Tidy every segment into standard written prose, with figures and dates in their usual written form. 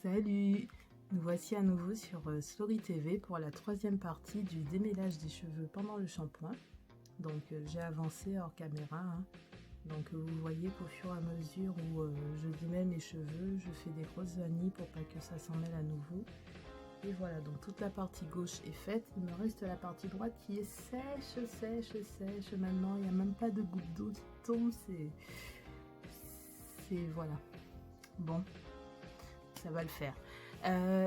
Salut! Nous voici à nouveau sur Slory TV pour la troisième partie du démêlage des cheveux pendant le shampoing. Donc j'ai avancé hors caméra, hein. Donc vous voyez qu'au fur et à mesure où je démêle mes cheveux, je fais des grosses vanilles pour pas que ça s'en mêle à nouveau. Et voilà, donc toute la partie gauche est faite. Il me reste la partie droite qui est sèche maintenant. Il n'y a même pas de goutte d'eau qui tombe. C'est voilà. Bon, ça va le faire.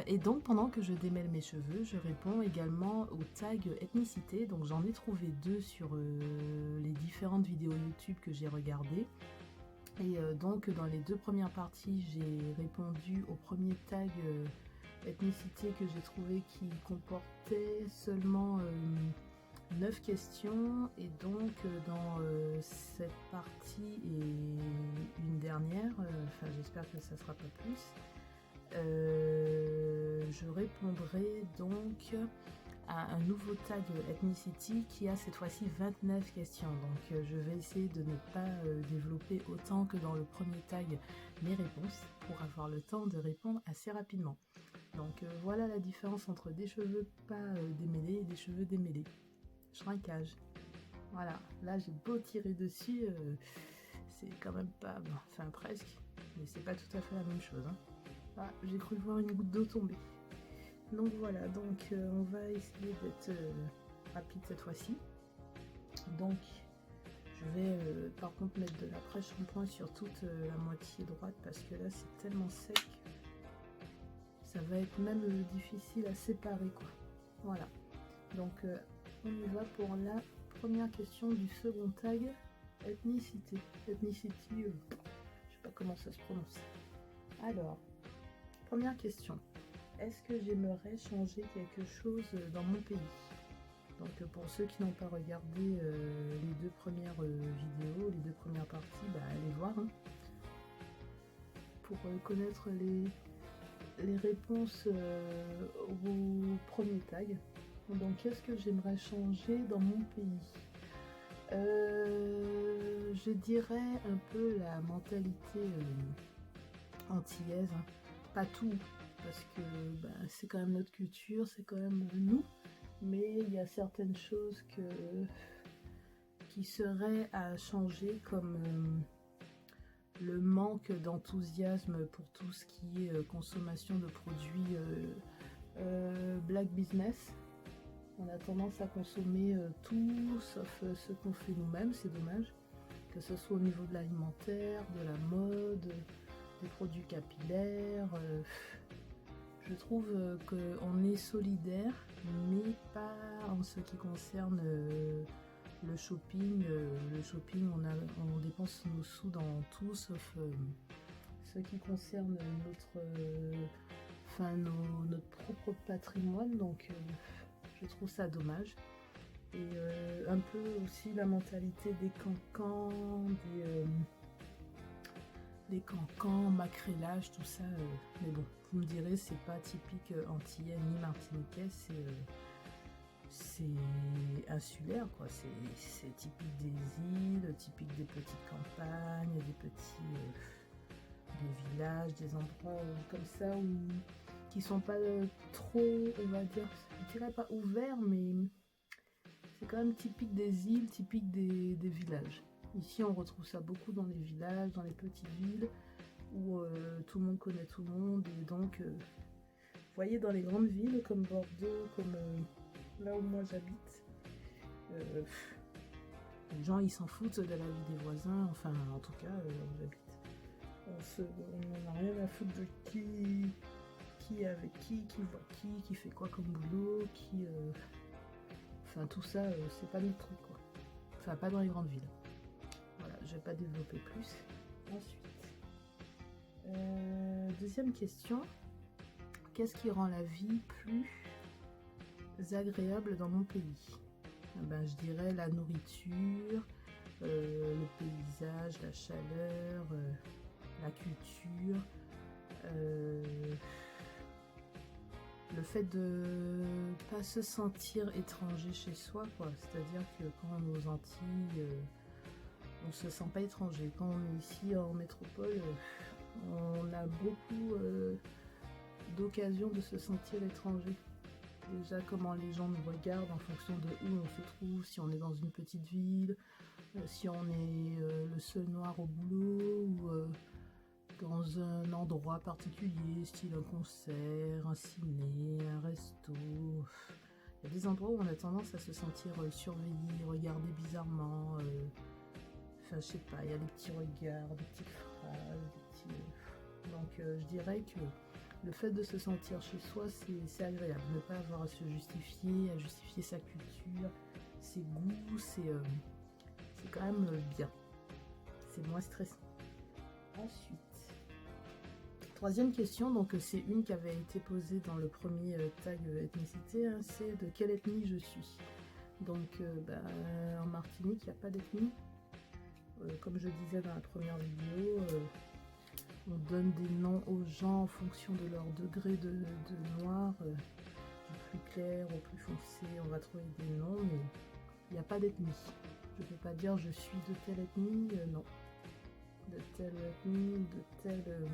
Et donc pendant que je démêle mes cheveux, je réponds également au tag ethnicité. Donc j'en ai trouvé deux sur les différentes vidéos YouTube que j'ai regardées. Et donc dans les deux premières parties, j'ai répondu au premier tag ethnicité que j'ai trouvé qui comportait seulement 9 questions. Et donc dans cette partie et une dernière, enfin j'espère que ça sera pas plus, je répondrai donc à un nouveau tag ethnicity qui a cette fois-ci 29 questions. Donc je vais essayer de ne pas développer autant que dans le premier tag mes réponses pour avoir le temps de répondre assez rapidement. Donc voilà la différence entre des cheveux pas démêlés et des cheveux démêlés. Shrinkage. Voilà, là j'ai beau tirer dessus, c'est quand même pas... Bon, enfin presque, mais c'est pas tout à fait la même chose, hein. Ah, j'ai cru voir une goutte d'eau tomber. Donc voilà, donc on va essayer d'être rapide cette fois-ci. Donc je vais par contre mettre de l'après-shampoing sur toute la moitié droite parce que là c'est tellement sec. Ça va être même difficile à séparer quoi. Voilà. Donc on y va pour la première question du second tag. Ethnicité. Ethnicity, je sais pas comment ça se prononce. Alors, première question. Est-ce que j'aimerais changer quelque chose dans mon pays? Donc pour ceux qui n'ont pas regardé les deux premières vidéos, les deux premières parties, bah, allez voir, hein, pour connaître les réponses au premier tag. Donc qu'est-ce que j'aimerais changer dans mon pays? Je dirais un peu la mentalité antillaise, hein. Pas tout, parce que bah, c'est quand même notre culture, c'est quand même nous, mais il y a certaines choses qui seraient à changer, comme le manque d'enthousiasme pour tout ce qui est consommation de produits black business. On a tendance à consommer tout sauf ce qu'on fait nous-mêmes, c'est dommage, que ce soit au niveau de l'alimentaire, de la mode, des produits capillaires. Je trouve qu'on est solidaire, mais pas en ce qui concerne le shopping. Le shopping, on dépense nos sous dans tout, sauf ce qui concerne notre propre patrimoine. Donc je trouve ça dommage. Et un peu aussi la mentalité des cancans, des cancans, macrélage, tout ça. Mais bon, vous me direz, c'est pas typique antillais ni martiniquais, c'est insulaire, quoi. C'est typique des îles, typique des petites campagnes, des petits des villages, des endroits comme ça qui sont pas trop, on va dire, je dirais pas ouverts, mais c'est quand même typique des îles, typique des villages. Ici, on retrouve ça beaucoup dans les villages, dans les petites villes, où tout le monde connaît tout le monde. Et donc, vous voyez, dans les grandes villes, comme Bordeaux, comme là où moi j'habite, les gens, ils s'en foutent de la vie des voisins. Enfin, en tout cas, où j'habite. On n'a rien à foutre de qui est avec qui voit qui fait quoi comme boulot, Enfin, tout ça, c'est pas notre truc, quoi. Enfin, pas dans les grandes villes. Voilà, je vais pas développer plus. Ensuite, deuxième question. Qu'est-ce qui rend la vie plus agréable dans mon pays? Ben, je dirais la nourriture, le paysage, la chaleur, la culture, le fait de pas se sentir étranger chez soi, quoi. C'est-à-dire que quand on est aux Antilles, on se sent pas étranger. Quand on est ici en métropole, on a beaucoup d'occasion de se sentir étranger. Déjà, comment les gens nous regardent en fonction de où on se trouve, si on est dans une petite ville, si on est le seul noir au boulot, ou dans un endroit particulier, style un concert, un ciné, un resto. Il y a des endroits où on a tendance à se sentir surveillé, regardé bizarrement. Enfin, je sais pas, il y a des petits regards, des petites phrases, des petits... Donc, je dirais que le fait de se sentir chez soi, c'est agréable. Ne pas avoir à se justifier, à justifier sa culture, ses goûts, c'est quand même bien. C'est moins stressant. Ensuite, troisième question, donc c'est une qui avait été posée dans le premier tag ethnicité, hein, c'est de quelle ethnie je suis. Donc, en Martinique, il n'y a pas d'ethnie. Comme je disais dans la première vidéo, on donne des noms aux gens en fonction de leur degré de noir, du plus clair au plus foncé, on va trouver des noms, mais il n'y a pas d'ethnie. Je ne peux pas dire je suis de telle ethnie, non. De telle ethnie, de telle...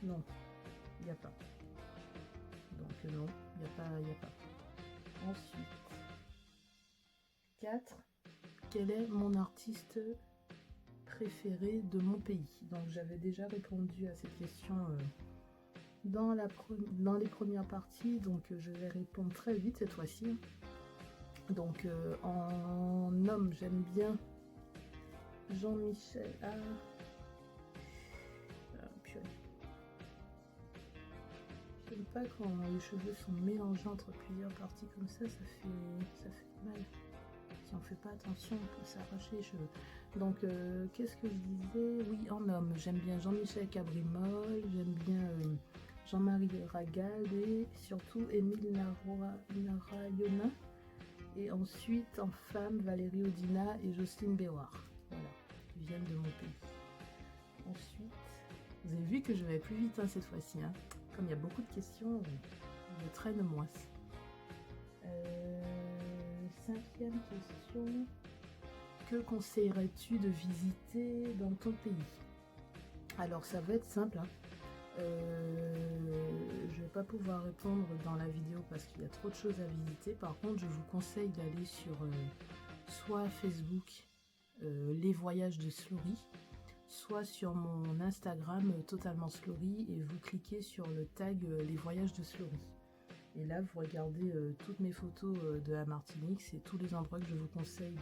non, il n'y a pas. Donc non, il n'y a pas. Ensuite, 4. Quel est mon artiste préféré de mon pays? Donc j'avais déjà répondu à cette question dans les premières parties, donc je vais répondre très vite cette fois-ci. Donc en homme, j'aime bien Jean-Michel. Purée. J'aime pas quand les cheveux sont mélangés entre plusieurs parties comme ça fait mal. Si on fait pas attention, on peut s'arracher les cheveux. Donc, qu'est-ce que je disais? Oui, en homme, j'aime bien Jean-Michel Cabrimol, j'aime bien Jean-Marie Ragal et surtout Émile Narayonin. Et ensuite, en femme, Valérie Odina et Jocelyne Béouard. Voilà, qui viennent de mon pays. Ensuite, vous avez vu que je vais plus vite cette fois-ci. Hein. Comme il y a beaucoup de questions, je traîne moins. 5e question. Que conseillerais-tu de visiter dans ton pays? Alors ça va être simple. Hein. Je vais pas pouvoir répondre dans la vidéo parce qu'il y a trop de choses à visiter. Par contre, je vous conseille d'aller sur soit Facebook les voyages de Slory, soit sur mon Instagram totalement Slory et vous cliquez sur le tag les voyages de Slory. Et là, vous regardez toutes mes photos de la Martinique, c'est tous les endroits que je vous conseille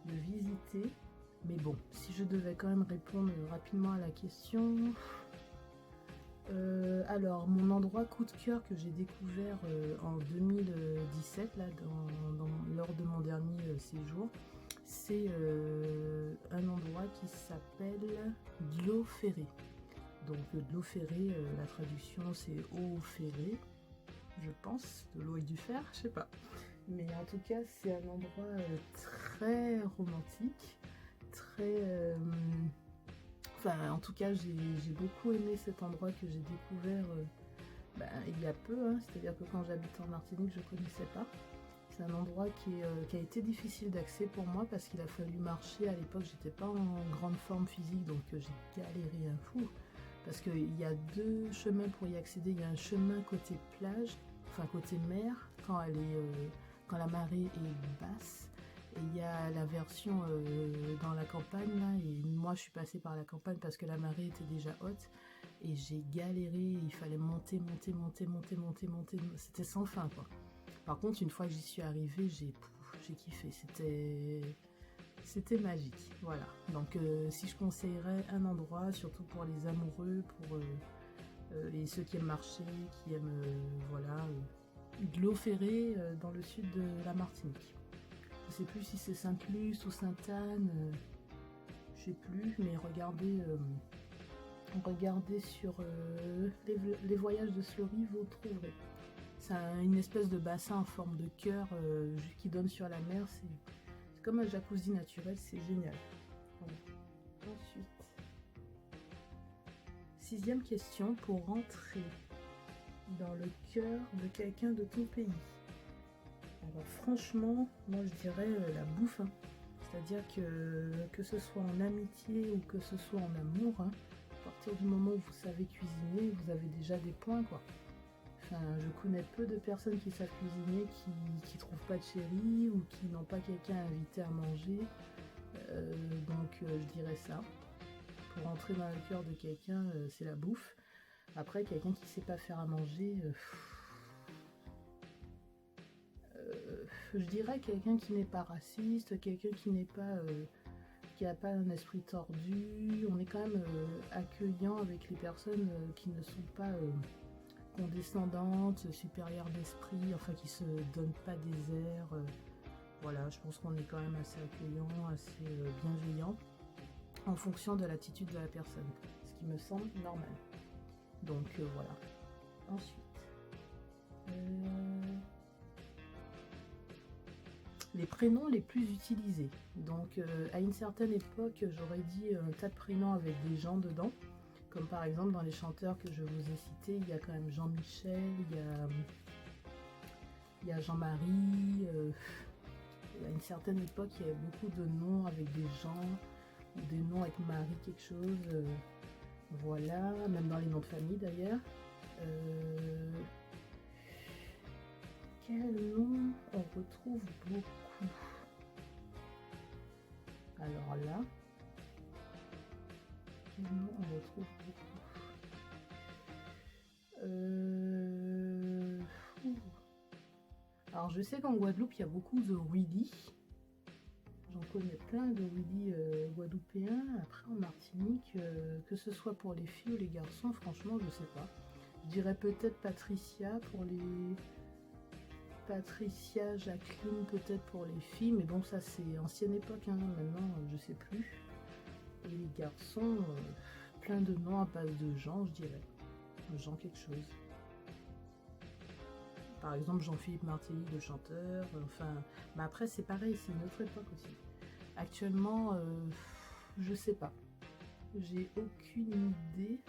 de visiter. Mais bon, si je devais quand même répondre rapidement à la question... alors, mon endroit coup de cœur que j'ai découvert en 2017, là, lors de mon dernier séjour, c'est un endroit qui s'appelle de l'eau ferrée. Donc, de l'eau ferrée, la traduction c'est eau ferrée. Je pense, de l'eau et du fer, je sais pas. Mais en tout cas, c'est un endroit très romantique, très... Enfin, en tout cas, j'ai beaucoup aimé cet endroit que j'ai découvert il y a peu. Hein, c'est-à-dire que quand j'habitais en Martinique, je ne connaissais pas. C'est un endroit qui a été difficile d'accès pour moi parce qu'il a fallu marcher. À l'époque, j'étais pas en grande forme physique, donc j'ai galéré un fou. Parce qu'il y a 2 chemins pour y accéder. Il y a un chemin côté plage, enfin côté mer, quand la marée est basse. Et il y a la version dans la campagne, là, et moi je suis passée par la campagne parce que la marée était déjà haute. Et j'ai galéré, il fallait monter. C'était sans fin, quoi. Par contre, une fois que j'y suis arrivée, j'ai kiffé. C'était magique, voilà. Donc si je conseillerais un endroit, surtout pour les amoureux, pour et ceux qui aiment marcher, qui aiment de l'eau ferrée dans le sud de la Martinique. Je sais plus si c'est Sainte-Luce ou Sainte-Anne, je sais plus, mais regardez sur les voyages de Slory, vous trouverez. C'est une espèce de bassin en forme de cœur qui donne sur la mer. C'est comme un jacuzzi naturel, c'est génial. Voilà. Ensuite, 6e question, pour rentrer dans le cœur de quelqu'un de ton pays. Alors franchement, moi je dirais la bouffe. Hein. C'est-à-dire que ce soit en amitié ou que ce soit en amour, hein, partir du moment où vous savez cuisiner, vous avez déjà des points, quoi. Enfin, je connais peu de personnes qui savent cuisiner, qui trouvent pas de chéri ou qui n'ont pas quelqu'un à inviter à manger. Donc je dirais ça. Pour entrer dans le cœur de quelqu'un, c'est la bouffe. Après, quelqu'un qui sait pas faire à manger, je dirais quelqu'un qui n'est pas raciste, quelqu'un qui n'est pas qui n'a pas un esprit tordu. On est quand même accueillant avec les personnes qui ne sont pas condescendantes, supérieures d'esprit, enfin qui se donnent pas des airs. Voilà, je pense qu'on est quand même assez accueillant, assez bienveillant en fonction de l'attitude de la personne, ce qui me semble normal. Donc voilà. Ensuite, les prénoms les plus utilisés. Donc à une certaine époque, j'aurais dit un tas de prénoms avec des gens dedans. Comme par exemple dans les chanteurs que je vous ai cités, il y a quand même Jean-Michel, il y a Jean-Marie. À une certaine époque, il y avait beaucoup de noms avec des gens, ou des noms avec Marie quelque chose. Voilà, même dans les noms de famille d'ailleurs. Quel nom on retrouve beaucoup? Alors là, quel nom on retrouve beaucoup? Alors je sais qu'en Guadeloupe, il y a beaucoup de Willy. J'en connais plein de Willy guadeloupéens. Après en Martinique, que ce soit pour les filles ou les garçons, franchement, je sais pas. Je dirais peut-être Patricia pour les... Patricia, Jacqueline peut-être pour les filles, mais bon ça c'est ancienne époque, hein. Maintenant je sais plus. Et les garçons, plein de noms à base de Jean, je dirais. Jean quelque chose. Par exemple Jean-Philippe Martelly, le chanteur, enfin... Mais après c'est pareil, c'est une autre époque aussi. Actuellement, je sais pas. J'ai aucune idée.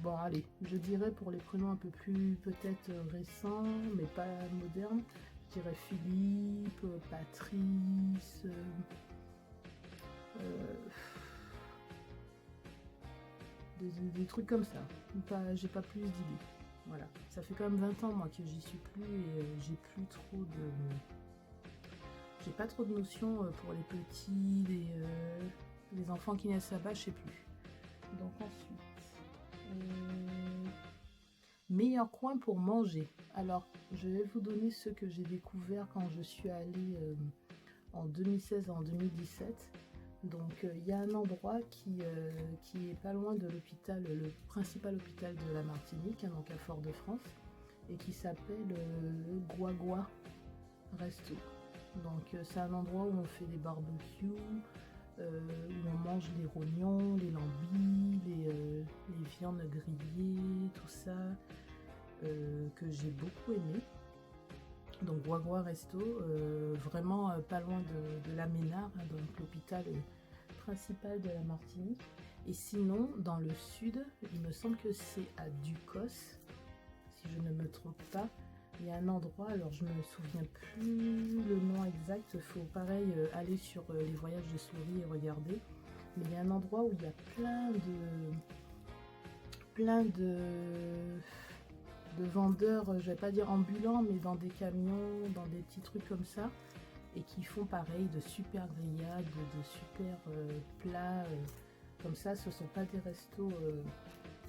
Bon allez, je dirais pour les prénoms un peu plus peut-être récents, mais pas modernes, je dirais Philippe, Patrice, des trucs comme ça. J'ai pas plus d'idées. Voilà, ça fait quand même 20 ans moi que j'y suis plus et j'ai plus trop de... J'ai pas trop de notions pour les petits, les enfants qui naissent là-bas, je sais plus. Donc ensuite... meilleur coin pour manger. Alors, je vais vous donner ceux que j'ai découverts quand je suis allée en 2016 et en 2017. Donc, il y a un endroit qui est pas loin de l'hôpital, le principal hôpital de la Martinique, hein, donc à Fort-de-France, et qui s'appelle Guagua Resto. Donc, c'est un endroit où on fait des barbecues, où on mange les rognons, les lambis, les viandes grillées, tout ça, que j'ai beaucoup aimé. Donc Guagua Resto, vraiment pas loin de la Ménard, hein, donc l'hôpital principal de la Martinique. Et sinon, dans le sud, il me semble que c'est à Ducos, si je ne me trompe pas. Il y a un endroit, alors je ne me souviens plus le nom exact, il faut pareil aller sur les voyages de souris et regarder. Mais il y a un endroit où il y a plein de vendeurs, je vais pas dire ambulants, mais dans des camions, dans des petits trucs comme ça, et qui font pareil de super grillades, de super plats, comme ça. Ce sont pas des restos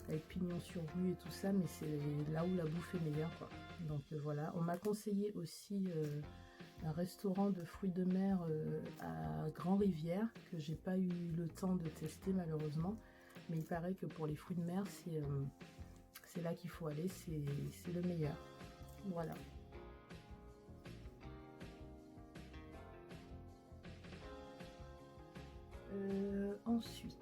avec pignon sur rue et tout ça, mais c'est là où la bouffe est meilleure, quoi. Donc voilà, on m'a conseillé aussi un restaurant de fruits de mer à Grand-Rivière, que j'ai pas eu le temps de tester malheureusement, mais il paraît que pour les fruits de mer, c'est là qu'il faut aller, c'est le meilleur. Voilà. Ensuite,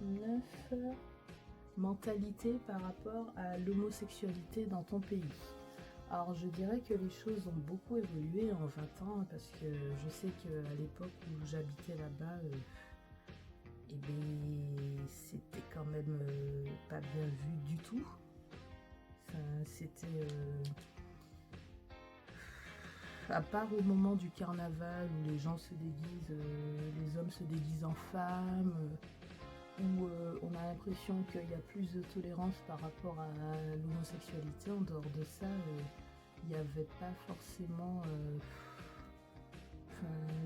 9. Mentalité par rapport à l'homosexualité dans ton pays. Alors je dirais que les choses ont beaucoup évolué en 20 ans, parce que je sais qu'à l'époque où j'habitais là-bas, eh bien, c'était quand même pas bien vu du tout. Enfin, c'était... à part au moment du carnaval où les gens se déguisent, les hommes se déguisent en femmes, où on a l'impression qu'il y a plus de tolérance par rapport à l'homosexualité, en dehors de ça, il n'y avait pas forcément...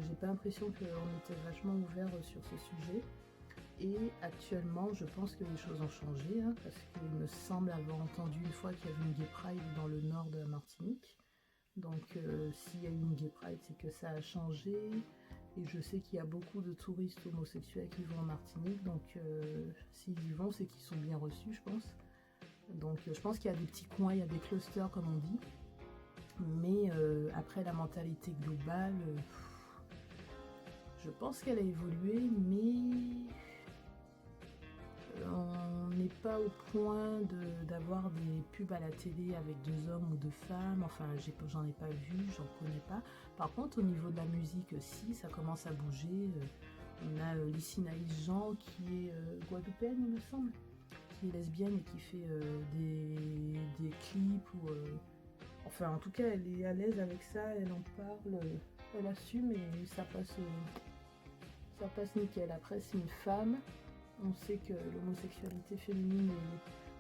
j'ai pas l'impression qu'on était vachement ouvert sur ce sujet. Et actuellement, je pense que les choses ont changé, hein, parce qu'il me semble avoir entendu une fois qu'il y avait une Gay Pride dans le nord de la Martinique. Donc s'il y a eu une Gay Pride, c'est que ça a changé. Et je sais qu'il y a beaucoup de touristes homosexuels qui vont en Martinique. Donc s'ils y vont, c'est qu'ils sont bien reçus, je pense. Donc je pense qu'il y a des petits coins, il y a des clusters comme on dit. Mais après la mentalité globale, je pense qu'elle a évolué, mais on n'est pas au point d'avoir des pubs à la télé avec 2 hommes ou 2 femmes. Enfin, j'en ai pas vu, j'en connais pas. Par contre, au niveau de la musique, si, ça commence à bouger. On a Lysinaïs Jean qui est guadeloupéenne, il me semble, qui est lesbienne et qui fait des clips ou enfin, en tout cas, elle est à l'aise avec ça, elle en parle, elle assume et ça passe nickel. Après, c'est une femme, on sait que l'homosexualité féminine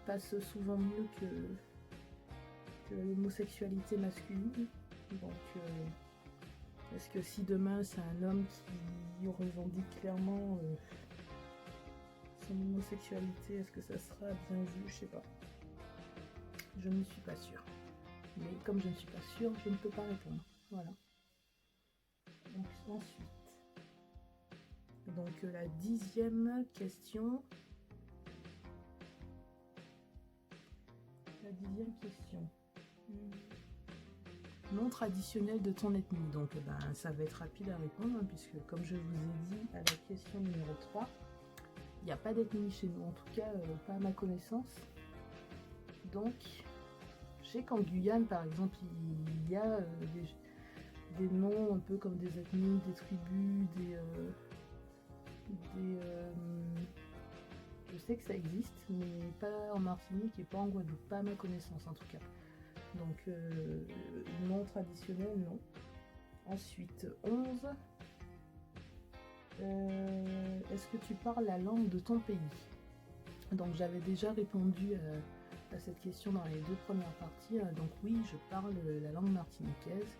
passe souvent mieux que l'homosexualité masculine. Donc, est-ce que si demain c'est un homme qui revendique clairement son homosexualité, est-ce que ça sera bien vu? Je sais pas. Je ne suis pas sûre. Mais comme je ne suis pas sûre, je ne peux pas répondre. Voilà. Donc ensuite. Donc la 10e question. La 10e question. Nom traditionnel de ton ethnie. Donc ça va être rapide à répondre, hein, puisque comme je vous ai dit à la question numéro 3, il n'y a pas d'ethnie chez nous, en tout cas pas à ma connaissance. Donc je sais qu'en Guyane par exemple il y a des noms un peu comme des ethnies, des tribus, je sais que ça existe, mais pas en Martinique et pas en Guadeloupe, pas à ma connaissance en tout cas. Donc nom traditionnel, non. Ensuite, 11. Est-ce que tu parles la langue de ton pays? Donc j'avais déjà répondu à cette question dans les 2 premières parties. Donc oui, je parle la langue martiniquaise.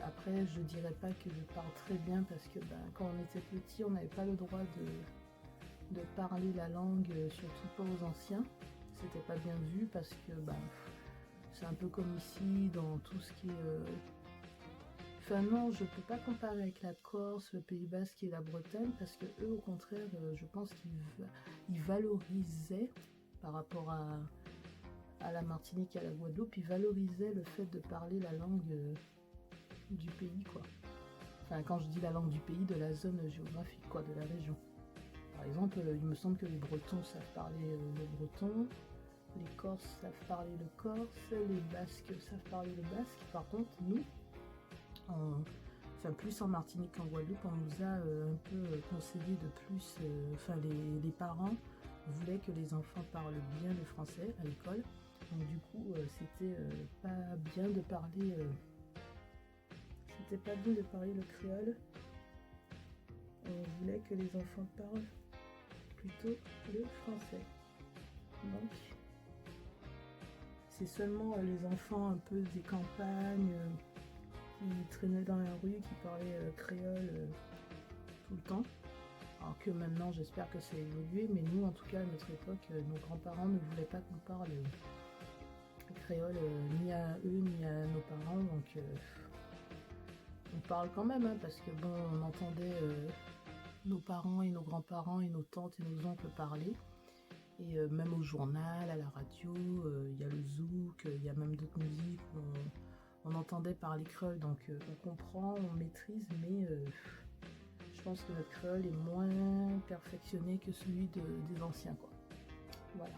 Après, je dirais pas que je parle très bien parce que quand on était petit, on n'avait pas le droit de parler la langue, surtout pas aux anciens. C'était pas bien vu parce que c'est un peu comme ici dans tout ce qui est... Enfin non, je peux pas comparer avec la Corse, le Pays Basque et la Bretagne parce que eux, au contraire, je pense qu'ils valorisaient par rapport à la Martinique et à la Guadeloupe, ils valorisaient le fait de parler la langue du pays, quoi. Enfin, quand je dis la langue du pays, de la zone géographique, quoi, de la région. Par exemple, il me semble que les Bretons savent parler le breton, les Corses savent parler le corse, les Basques savent parler le basque. Par contre, nous, enfin plus en Martinique qu'en Guadeloupe, on nous a un peu conseillé de plus, enfin les parents voulaient que les enfants parlent bien le français à l'école. Donc du coup, c'était pas bien de parler... c'était pas bien de parler le créole. On voulait que les enfants parlent plutôt le français. Donc, c'est seulement les enfants un peu des campagnes qui traînaient dans la rue, qui parlaient créole tout le temps. Alors que maintenant, j'espère que ça a évolué, mais nous, en tout cas, à notre époque, nos grands-parents ne voulaient pas qu'on parle créole ni à eux, ni à nos parents. Donc, on parle quand même, hein, parce que bon, on entendait nos parents et nos grands-parents et nos tantes et nos oncles parler. Et même au journal, à la radio, il y a le zouk, il y a même d'autres musiques où on entendait parler créole. Donc on comprend, on maîtrise, mais je pense que notre créole est moins perfectionné que celui des anciens, quoi. Voilà.